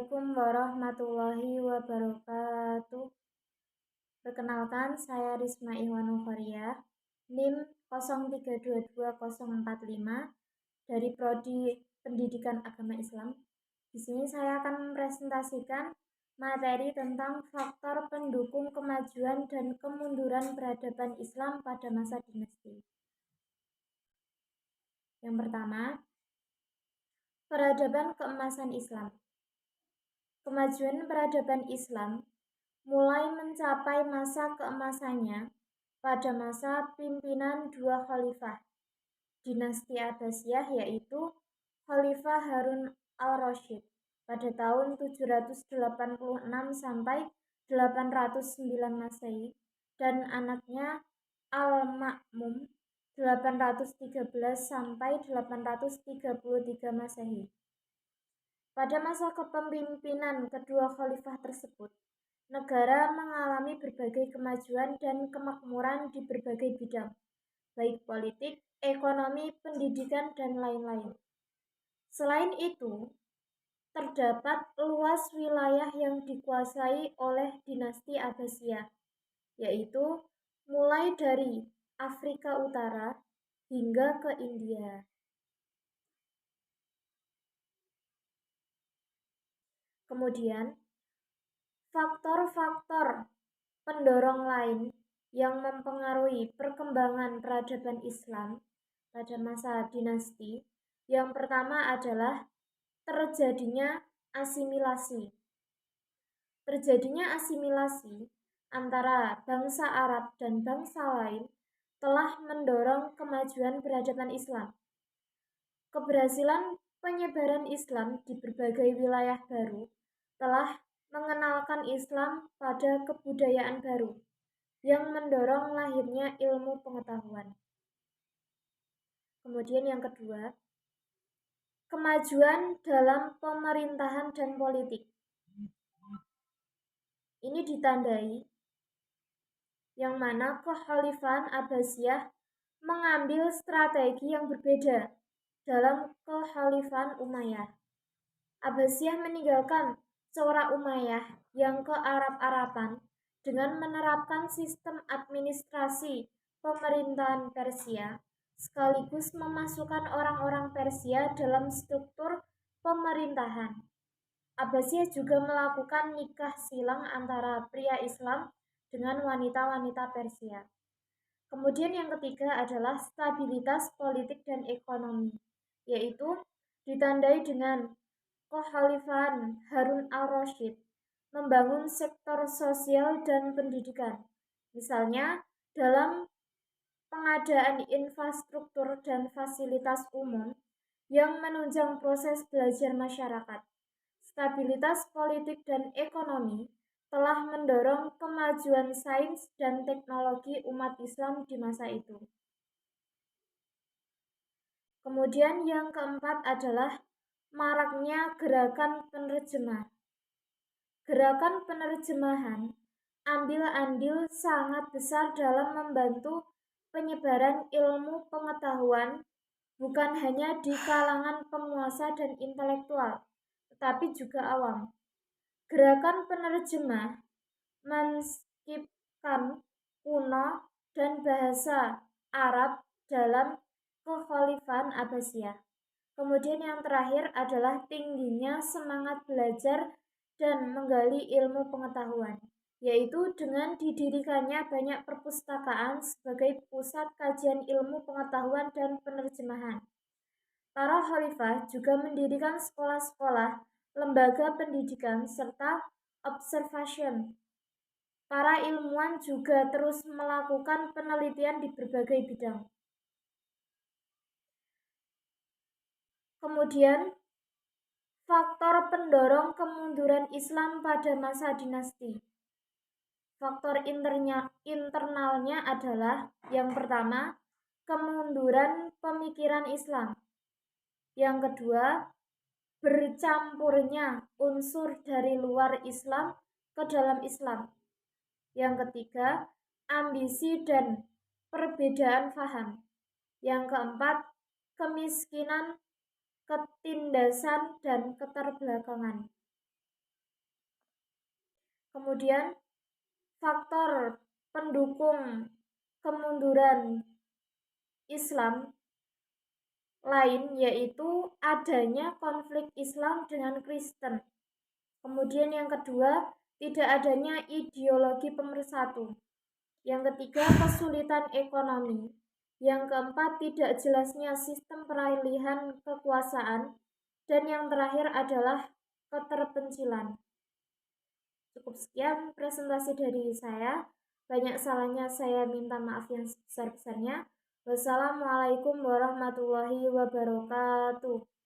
Assalamualaikum warahmatullahi wabarakatuh. Perkenalkan, saya Risma Ihwanufaria, NIM 03220045 dari Prodi Pendidikan Agama Islam. Di sini saya akan mempresentasikan materi tentang faktor pendukung kemajuan dan kemunduran peradaban Islam pada masa dinasti. Yang pertama, peradaban keemasan Islam. Kemajuan peradaban Islam mulai mencapai masa keemasannya pada masa pimpinan dua khalifah dinasti Abbasiyah, yaitu Khalifah Harun al-Rasyid pada tahun 786 sampai 809 Masehi dan anaknya Al-Ma'mum 813 sampai 833 Masehi. Pada masa kepemimpinan kedua khalifah tersebut, negara mengalami berbagai kemajuan dan kemakmuran di berbagai bidang, baik politik, ekonomi, pendidikan, dan lain-lain. Selain itu, terdapat luas wilayah yang dikuasai oleh dinasti Abbasiyah, yaitu mulai dari Afrika Utara hingga ke India. Kemudian, faktor-faktor pendorong lain yang mempengaruhi perkembangan peradaban Islam pada masa dinasti, yang pertama adalah terjadinya asimilasi. Terjadinya asimilasi antara bangsa Arab dan bangsa lain telah mendorong kemajuan peradaban Islam. Keberhasilan penyebaran Islam di berbagai wilayah baru telah mengenalkan Islam pada kebudayaan baru yang mendorong lahirnya ilmu pengetahuan. Kemudian yang kedua, kemajuan dalam pemerintahan dan politik. Ini ditandai yang mana kekhalifahan Abbasiyah mengambil strategi yang berbeda dalam kekhalifahan Umayyah. Abbasiyah meninggalkan corak Umayyah yang ke-Arab-Araban dengan menerapkan sistem administrasi pemerintahan Persia, sekaligus memasukkan orang-orang Persia dalam struktur pemerintahan. Abbasiyah juga melakukan nikah silang antara pria Islam dengan wanita-wanita Persia. Kemudian yang ketiga adalah stabilitas politik dan ekonomi, yaitu ditandai dengan kekhalifahan Harun al-Rasyid membangun sektor sosial dan pendidikan, misalnya dalam pengadaan infrastruktur dan fasilitas umum yang menunjang proses belajar masyarakat. Stabilitas politik dan ekonomi telah mendorong kemajuan sains dan teknologi umat Islam di masa itu. Kemudian yang keempat adalah maraknya gerakan penerjemah. Gerakan penerjemahan ambil andil sangat besar dalam membantu penyebaran ilmu pengetahuan bukan hanya di kalangan penguasa dan intelektual, tetapi juga awam. Gerakan penerjemah menskipkan kuno dan bahasa Arab dalam kekhalifahan Abbasiyah. Kemudian yang terakhir adalah tingginya semangat belajar dan menggali ilmu pengetahuan, yaitu dengan didirikannya banyak perpustakaan sebagai pusat kajian ilmu pengetahuan dan penerjemahan. Para khalifah juga mendirikan sekolah-sekolah, lembaga pendidikan, serta observation. Para ilmuwan juga terus melakukan penelitian di berbagai bidang. Kemudian, faktor pendorong kemunduran Islam pada masa dinasti. Faktor internalnya adalah yang pertama, kemunduran pemikiran Islam. Yang kedua, bercampurnya unsur dari luar Islam ke dalam Islam. Yang ketiga, ambisi dan perbedaan faham. Yang keempat, kemiskinan, ketindasan, dan keterbelakangan. Kemudian faktor pendukung kemunduran Islam lain yaitu adanya konflik Islam dengan Kristen. Kemudian yang kedua, tidak adanya ideologi pemersatu. Yang ketiga, kesulitan ekonomi. Yang keempat, tidak jelasnya sistem peralihan kekuasaan. Dan yang terakhir adalah keterpencilan. Cukup sekian presentasi dari saya. Banyak salahnya saya minta maaf yang sebesar-besarnya. Wassalamualaikum warahmatullahi wabarakatuh.